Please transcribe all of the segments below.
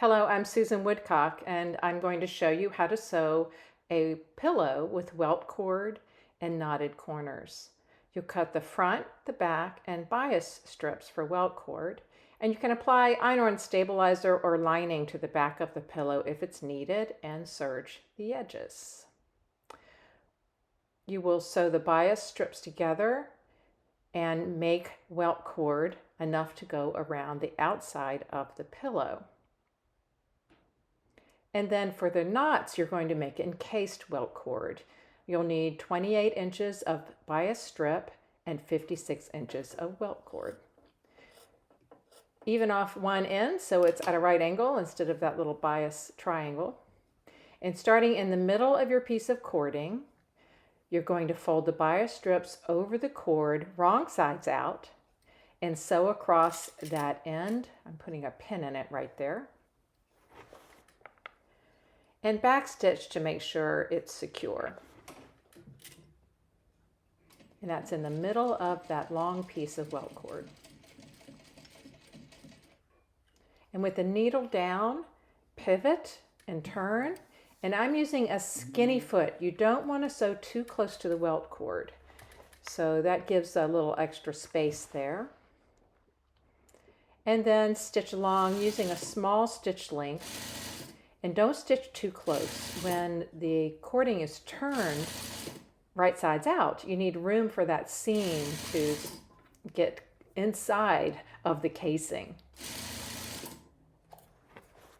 Hello, I'm Susan Woodcock, and I'm going to show you how to sew a pillow with welt cord and knotted corners. You'll cut the front, the back, and bias strips for welt cord, and you can apply iron-on stabilizer or lining to the back of the pillow if it's needed and serge the edges. You will sew the bias strips together and make welt cord enough to go around the outside of the pillow. And then for the knots, you're going to make encased welt cord. You'll need 28 inches of bias strip and 56 inches of welt cord. Even off one end so it's at a right angle instead of that little bias triangle. And starting in the middle of your piece of cording, you're going to fold the bias strips over the cord, wrong sides out, and sew across that end. I'm putting a pin in it right there. And backstitch to make sure it's secure. And that's in the middle of that long piece of welt cord. And with the needle down, pivot and turn. And I'm using a skinny foot. You don't want to sew too close to the welt cord. So that gives a little extra space there. And then stitch along using a small stitch length. And don't stitch too close. When the cording is turned right sides out, you need room for that seam to get inside of the casing.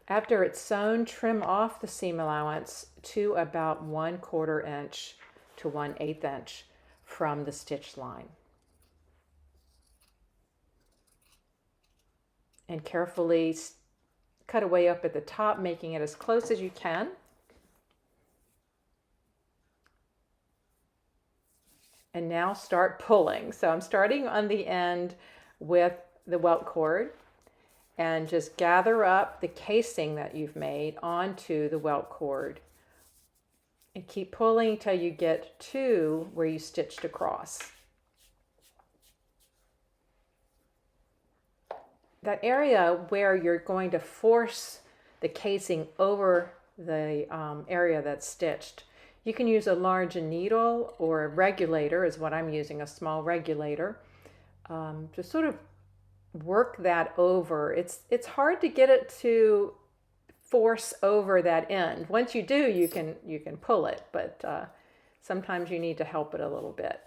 After it's sewn, trim off the seam allowance to about 1/4 inch to 1/8 inch from the stitch line. And carefully cut away up at the top, making it as close as you can. And now start pulling. So I'm starting on the end with the welt cord and just gather up the casing that you've made onto the welt cord. And keep pulling until you get to where you stitched across. That area where you're going to force the casing over the area that's stitched. You can use a large needle or a regulator is what I'm using, a small regulator, to sort of work that over. It's hard to get it to force over that end. Once you do, you can pull it, but sometimes you need to help it a little bit.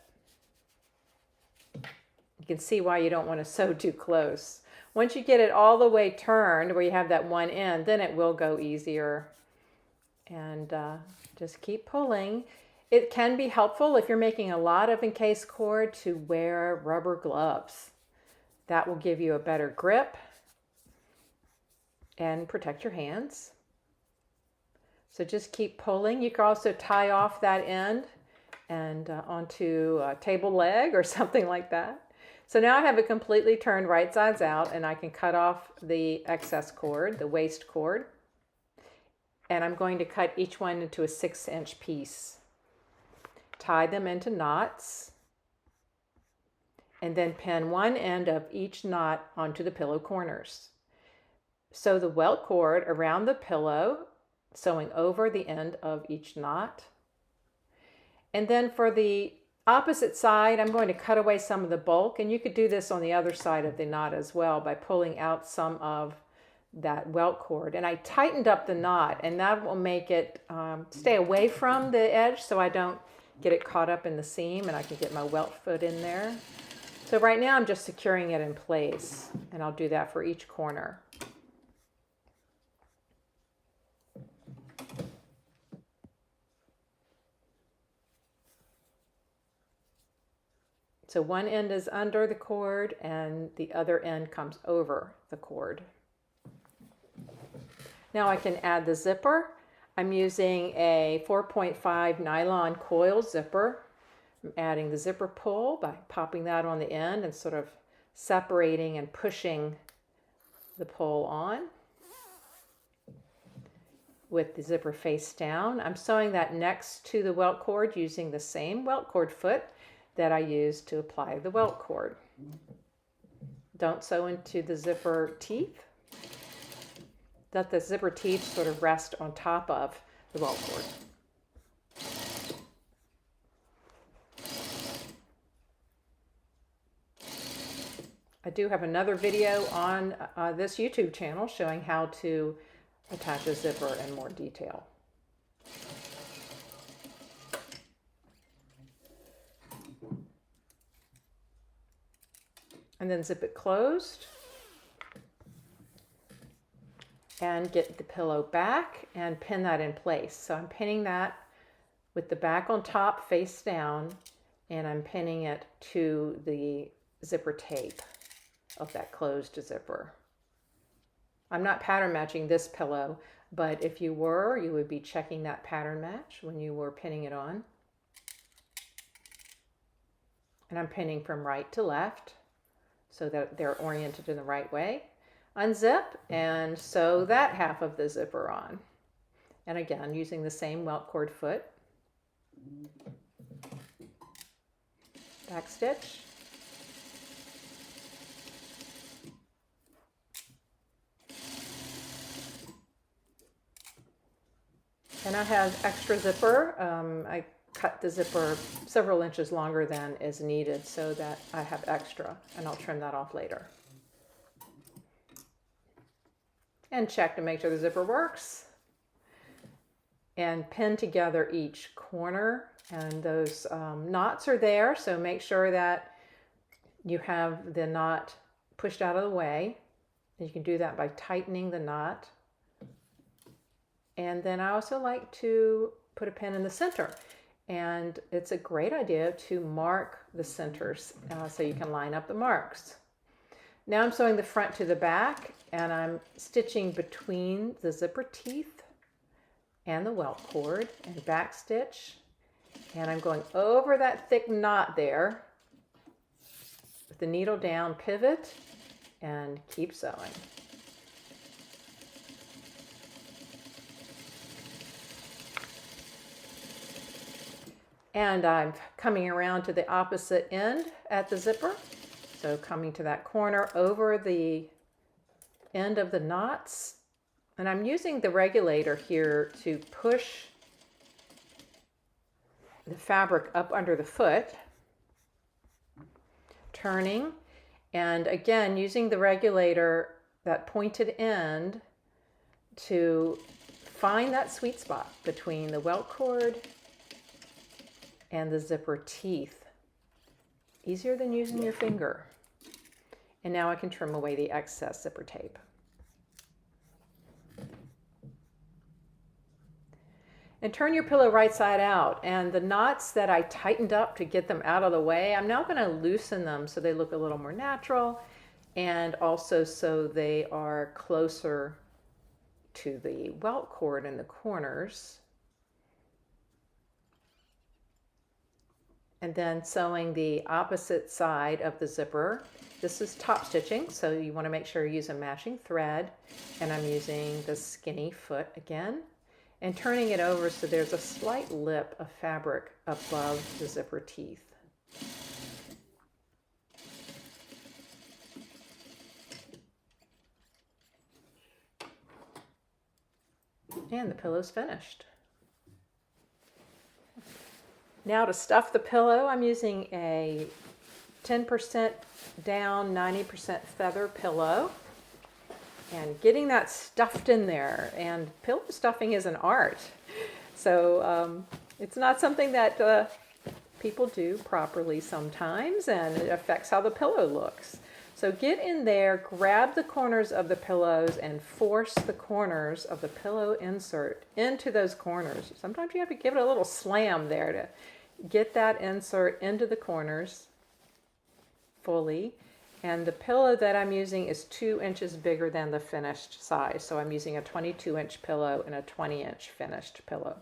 You can see why you don't want to sew too close. Once you get it all the way turned where you have that one end, then it will go easier. And just keep pulling. It can be helpful if you're making a lot of encased cord to wear rubber gloves. That will give you a better grip and protect your hands. So just keep pulling. You can also tie off that end and onto a table leg or something like that. So now I have it completely turned right sides out and I can cut off the excess cord, the waste cord. And I'm going to cut each one into a 6-inch piece. Tie them into knots. And then pin one end of each knot onto the pillow corners. Sew the welt cord around the pillow, sewing over the end of each knot. And then for the opposite side, I'm going to cut away some of the bulk, and you could do this on the other side of the knot as well by pulling out some of that welt cord. And I tightened up the knot, and that will make it stay away from the edge so I don't get it caught up in the seam and I can get my welt foot in there. So right now I'm just securing it in place, and I'll do that for each corner. So one end is under the cord and the other end comes over the cord. Now I can add the zipper. I'm using a 4.5 nylon coil zipper. I'm adding the zipper pull by popping that on the end and sort of separating and pushing the pull on with the zipper face down. I'm sewing that next to the welt cord using the same welt cord foot that I used to apply the welt cord. Don't sew into the zipper teeth. let the zipper teeth sort of rest on top of the welt cord. I do have another video on this YouTube channel showing how to attach a zipper in more detail. And then zip it closed. And get the pillow back and pin that in place. So I'm pinning that with the back on top face down, and I'm pinning it to the zipper tape of that closed zipper. I'm not pattern matching this pillow, but if you were, you would be checking that pattern match when you were pinning it on. And I'm pinning from right to left so that they're oriented in the right way. Unzip and sew that half of the zipper on. And again, using the same welt cord foot. Back stitch. And I have extra zipper. I cut the zipper several inches longer than is needed so that I have extra, and I'll trim that off later. And check to make sure the zipper works. And pin together each corner, and those knots are there, so make sure that you have the knot pushed out of the way. And you can do that by tightening the knot. And then I also like to put a pin in the center. And it's a great idea to mark the centers so you can line up the marks. Now I'm sewing the front to the back, and I'm stitching between the zipper teeth and the welt cord and back stitch. And I'm going over that thick knot there with the needle down, pivot, and keep sewing. And I'm coming around to the opposite end at the zipper. So coming to that corner over the end of the knots. And I'm using the regulator here to push the fabric up under the foot, turning, and again using the regulator, that pointed end, to find that sweet spot between the welt cord and the zipper teeth. Easier than using your finger. And now I can trim away the excess zipper tape. And turn your pillow right side out. And the knots that I tightened up to get them out of the way, I'm now going to loosen them so they look a little more natural, and also so they are closer to the welt cord in the corners. And then sewing the opposite side of the zipper. This is top stitching, so you want to make sure you use a matching thread. And I'm using the skinny foot again, and turning it over so there's a slight lip of fabric above the zipper teeth. And the pillow's finished. Now to stuff the pillow, I'm using a 10% down, 90% feather pillow, and getting that stuffed in there. And pillow stuffing is an art. So it's not something that people do properly sometimes, and it affects how the pillow looks. So get in there, grab the corners of the pillows, and force the corners of the pillow insert into those corners. Sometimes you have to give it a little slam there to get that insert into the corners fully. And the pillow that I'm using is 2 inches bigger than the finished size. So I'm using a 22-inch pillow and a 20-inch finished pillow.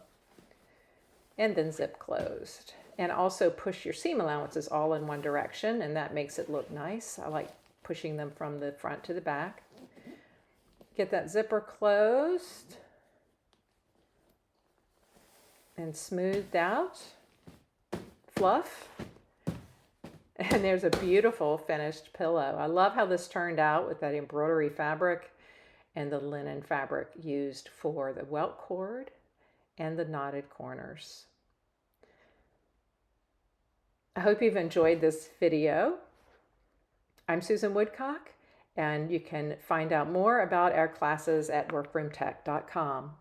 And then zip closed. And also push your seam allowances all in one direction, and that makes it look nice. I like pushing them from the front to the back. Get that zipper closed and smoothed out. Fluff. And there's a beautiful finished pillow. I love how this turned out with that embroidery fabric. and the linen fabric used for the welt cord and the knotted corners. I hope you've enjoyed this video. I'm Susan Woodcock, and you can find out more about our classes at workroomtech.com.